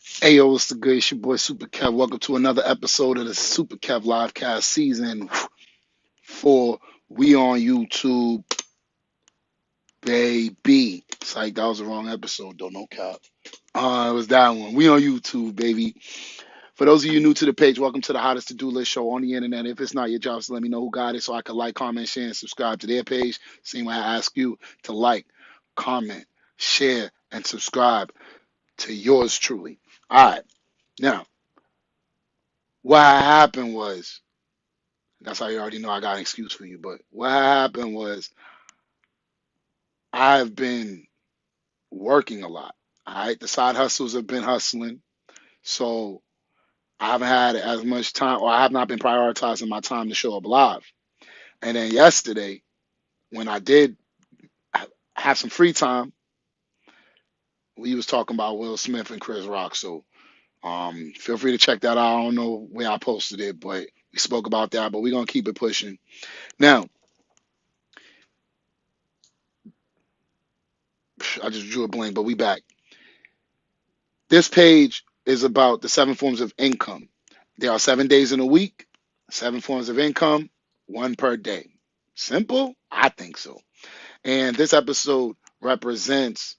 Hey yo, what's the good? It's your boy Super Kev. Welcome to another episode of the Super Kev Livecast Season 4. We on YouTube, baby. It's like that was the wrong episode, though. No cap. It was that one. We on YouTube, baby. For those of you new to the page, welcome to the hottest to-do list show on the internet. If it's not your job, so let me know who got it so I can like, comment, share, and subscribe to their page. Same way I ask you to like, comment, share, and subscribe to yours truly. All right. Now, what happened was, that's how you already know I got an excuse for you. But what happened was I've been working a lot. All right. The side hustles have been hustling. So I haven't had as much time, or I have not been prioritizing my time to show up live. And then yesterday, when I did have some free time, we was talking about Will Smith and Chris Rock. So feel free to check that out. I don't know where I posted it, but we spoke about that. But we're gonna keep it pushing. Now, I just drew a blank, but we back. This page is about the 7 forms of income. There are 7 days in a week, 7 forms of income, one per day. Simple? I think so. And this episode represents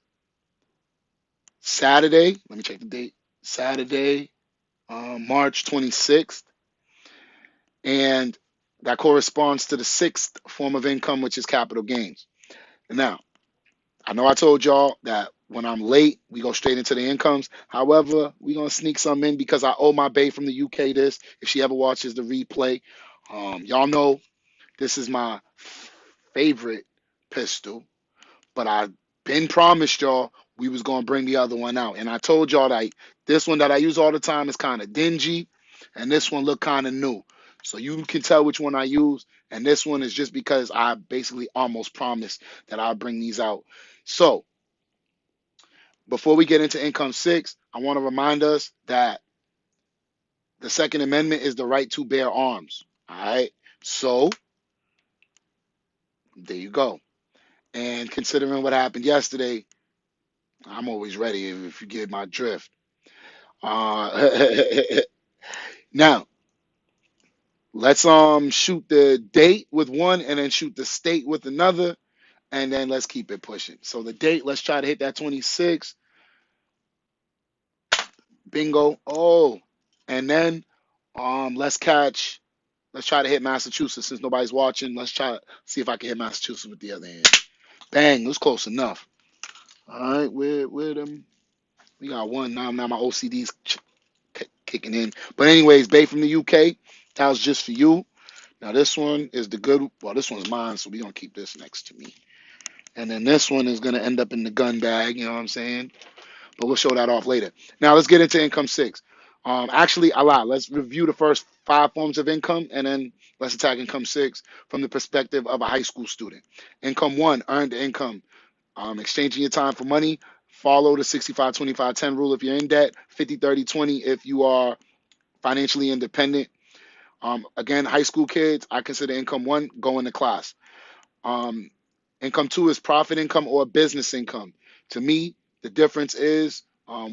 Saturday. Let me check the date. Saturday, March 26th. And that corresponds to the 6th form of income, which is capital gains. Now, I know I told y'all that when I'm late, we go straight into the incomes. However, we're going to sneak some in because I owe my bae from the UK this. If she ever watches the replay, y'all know this is my favorite pistol. But I've been promised y'all we was going to bring the other one out. And I told y'all that this one that I use all the time is kind of dingy. And this one look kind of new. So you can tell which one I use. And this one is just because I basically almost promised that I'll bring these out. So before we get into income 6, I want to remind us that the Second Amendment is the right to bear arms. All right. So there you go. And considering what happened yesterday, I'm always ready if you get my drift. Uh, now let's shoot the date with one and then shoot the state with another, and then let's keep it pushing. So the date, let's try to hit that 26. Bingo. Oh, and then let's try to hit Massachusetts since nobody's watching. Let's try to see if I can hit Massachusetts with the other hand. Bang, it was close enough. All right, where them? We got one now. Now my OCD's kicking in. But anyways, Bay from the UK, that was just for you. Now this one is the good. Well, this one's mine, so we're gonna keep this next to me. And then this one is gonna end up in the gun bag. You know what I'm saying? But we'll show that off later. Now let's get into income 6. Actually, a lot. Let's review the first 5 forms of income, and then let's attack income 6 from the perspective of a high school student. Income 1, earned income. Exchanging your time for money. Follow the 65-25-10 rule if you're in debt. 50-30-20 if you are financially independent. Again, high school kids, I consider income 1 going to class. Um, Income 2 is profit income or business income. To me, the difference is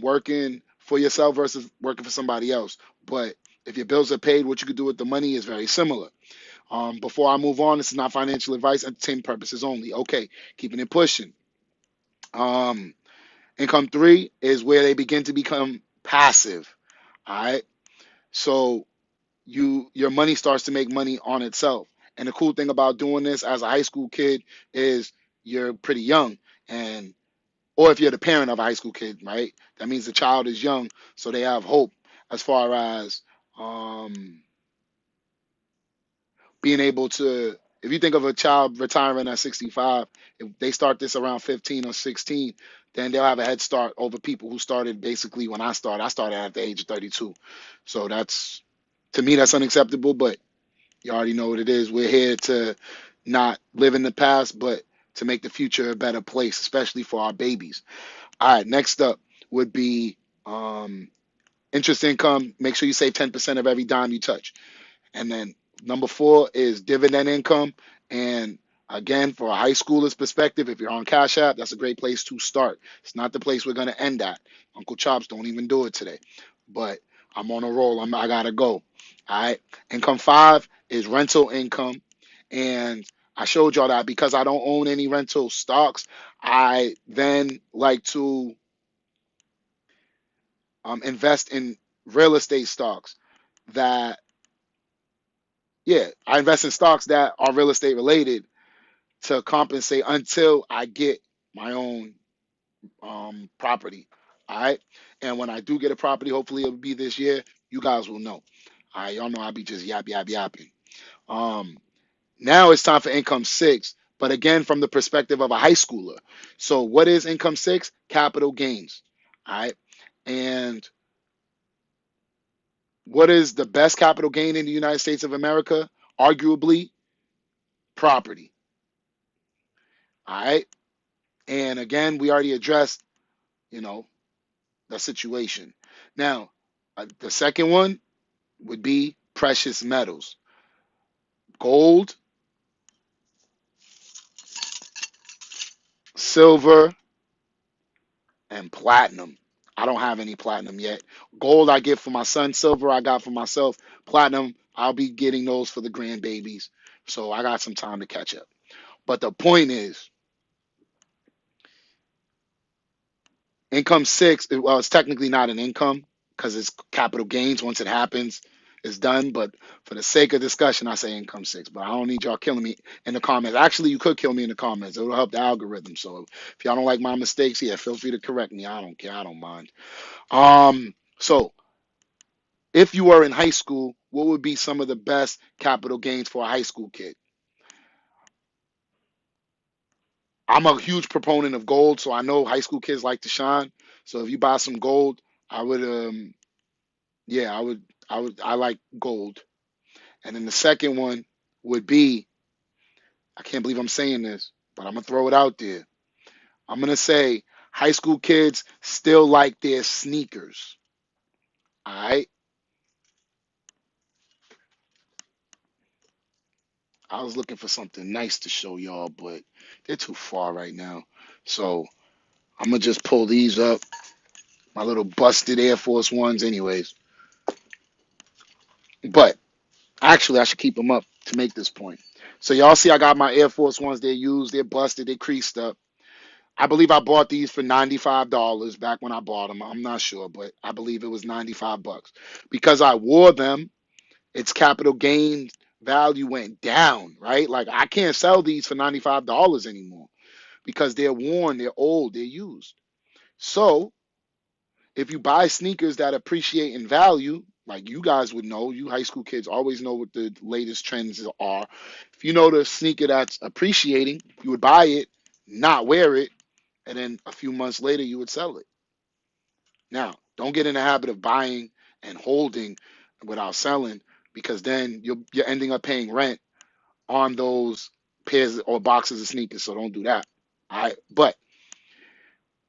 working for yourself versus working for somebody else. But if your bills are paid, what you could do with the money is very similar. Before I move on, this is not financial advice, entertainment purposes only. Okay, keeping it pushing. Um, Income 3 is where they begin to become passive. All right. So your money starts to make money on itself. And the cool thing about doing this as a high school kid is you're pretty young, and or if you're the parent of a high school kid, right? That means the child is young, so they have hope as far as um, being able to. If you think of a child retiring at 65, if they start this around 15 or 16, then they'll have a head start over people who started basically when I started. I started at the age of 32, so that's to me that's unacceptable, but you already know what it is. We're here to not live in the past, but to make the future a better place, especially for our babies. All right, next up would be interest income. Make sure you save 10% of every dime you touch. And then number 4 is dividend income. And Again, for a high schooler's perspective, if you're on Cash App, that's a great place to start. It's not the place we're going to end at. Uncle Chops, don't even do it today. But I'm on a roll. I got to go. All right. Income 5 is rental income. And I showed y'all that because I don't own any rental stocks, I then like to invest in real estate stocks that, yeah, I invest in stocks that are real estate related to compensate until I get my own property. All right. And when I do get a property, hopefully it'll be this year, you guys will know. All right. Y'all know I'll be just yapping. Um, Now it's time for income 6, but again, from the perspective of a high schooler. So what is income 6? Capital gains. All right. And what is the best capital gain in the United States of America? Arguably, property. All right. And again, we already addressed, you know, the situation. Now, the second one would be precious metals, gold, silver, and platinum. I don't have any platinum yet. Gold I get for my son, silver I got for myself, platinum I'll be getting those for the grandbabies. So I got some time to catch up. But the point is, income 6, well, it's technically not an income because it's capital gains. Once it happens, it's done. But for the sake of discussion, I say income 6. But I don't need y'all killing me in the comments. Actually, you could kill me in the comments. It will help the algorithm. So if y'all don't like my mistakes, yeah, feel free to correct me. I don't care. I don't mind. So if you were in high school, what would be some of the best capital gains for a high school kid? I'm a huge proponent of gold, so I know high school kids like to shine. So if you buy some gold, I would yeah, I like gold. And then the second one would be, I can't believe I'm saying this, but I'm gonna throw it out there. I'm gonna say high school kids still like their sneakers. All right. I was looking for something nice to show y'all, but they're too far right now. So I'm gonna just pull these up, my little busted Air Force Ones, anyways. But actually, I should keep them up to make this point. So y'all see, I got my Air Force Ones. They're used, they're busted, they're creased up. I believe I bought these for $95 back when I bought them. I'm not sure, but I believe it was 95 bucks. Because I wore them, its capital gain value went down, right? Like I can't sell these for $95 anymore because they're worn, they're old, they're used. So if you buy sneakers that appreciate in value, like you guys would know, you high school kids always know what the latest trends are. If you know the sneaker that's appreciating, you would buy it, not wear it, and then a few months later you would sell it. Now, don't get in the habit of buying and holding without selling because then you're ending up paying rent on those pairs or boxes of sneakers. So don't do that. All right, but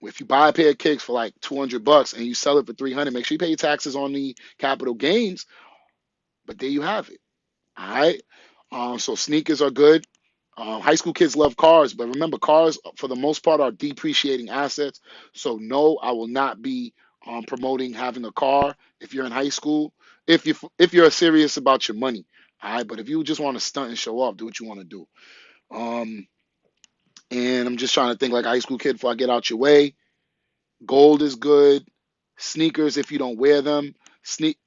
if you buy a pair of kicks for like 200 bucks and you sell it for 300, make sure you pay your taxes on the capital gains. But there you have it. All right. So sneakers are good. High school kids love cars, but remember, cars for the most part are depreciating assets. So no, I will not be promoting having a car if you're in high school. If you're serious about your money, all right. But if you just want to stunt and show off, do what you want to do. Um, and I'm just trying to think like a high school kid before I get out your way. Gold is good. Sneakers if you don't wear them. Sneak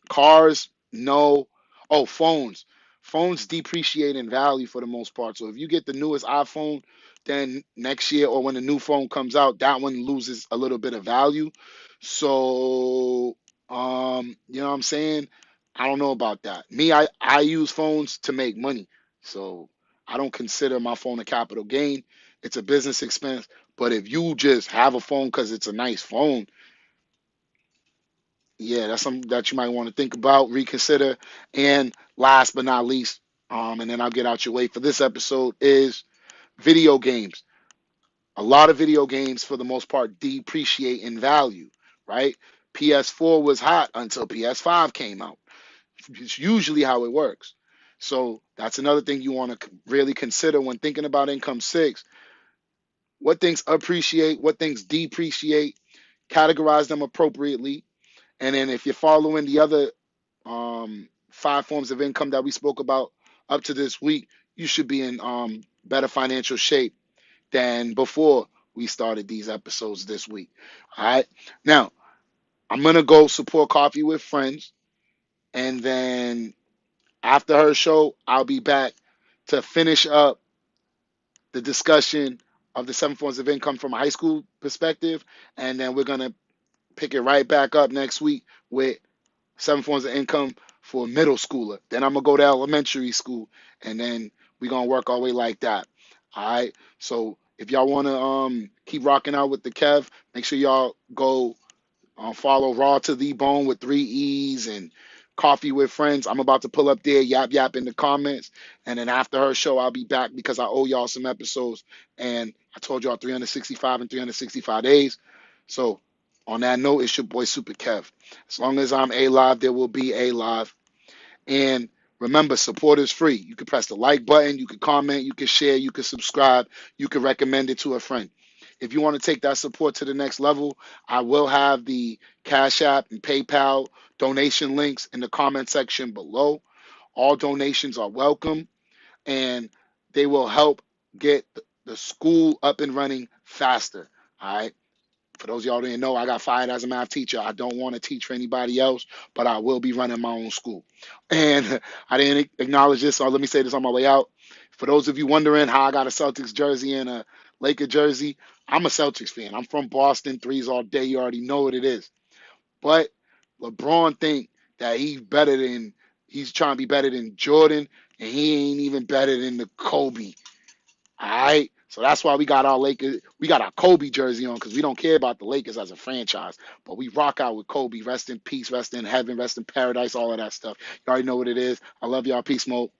Cars, no. Oh, phones. Phones depreciate in value for the most part. So if you get the newest iPhone, then next year or when the new phone comes out, that one loses a little bit of value. So you know what I'm saying? I don't know about that. Me, I use phones to make money. So I don't consider my phone a capital gain. It's a business expense. But if you just have a phone because it's a nice phone, yeah, that's something that you might want to think about, reconsider. And last but not least, and then I'll get out your way for this episode, is video games. A lot of video games, for the most part, depreciate in value, right? PS4 was hot until PS5 came out. It's usually how it works. So that's another thing you want to really consider when thinking about income six. What things appreciate, what things depreciate, categorize them appropriately. And then if you're following the other 5 forms of income that we spoke about up to this week, you should be in better financial shape than before we started these episodes this week. All right. Now, I'm going to go support Coffee with Friends. And then after her show, I'll be back to finish up the discussion of the 7 forms of income from a high school perspective. And then we're going to pick it right back up next week with 7 forms of income for a middle schooler. Then I'm going to go to elementary school. And then we're going to work our way like that. All right. So if y'all want to keep rocking out with the Kev, make sure y'all go follow Raw to the Bone with 3 E's and Coffee with Friends. I'm about to pull up there, yap yap in the comments. And then after her show, I'll be back because I owe y'all some episodes. And I told y'all 365 and 365 days. So on that note, it's your boy Super Kev. As long as I'm a live, there will be a live. And remember, support is free. You can press the like button, you can comment, you can share, you can subscribe, you can recommend it to a friend. If you want to take that support to the next level, I will have the Cash App and PayPal donation links in the comment section below. All donations are welcome, and they will help get the school up and running faster. All right. For those of y'all who didn't know, I got fired as a math teacher. I don't want to teach for anybody else, but I will be running my own school. And I didn't acknowledge this, so let me say this on my way out. For those of you wondering how I got a Celtics jersey and a Laker jersey, I'm a Celtics fan. I'm from Boston, threes all day. You already know what it is. But LeBron think that he's trying to be better than Jordan, and he ain't even better than the Kobe. All right. So that's why we got our Kobe jersey on, because we don't care about the Lakers as a franchise. But we rock out with Kobe. Rest in peace, rest in heaven, rest in paradise, all of that stuff. You already know what it is. I love y'all. Peace, Mo.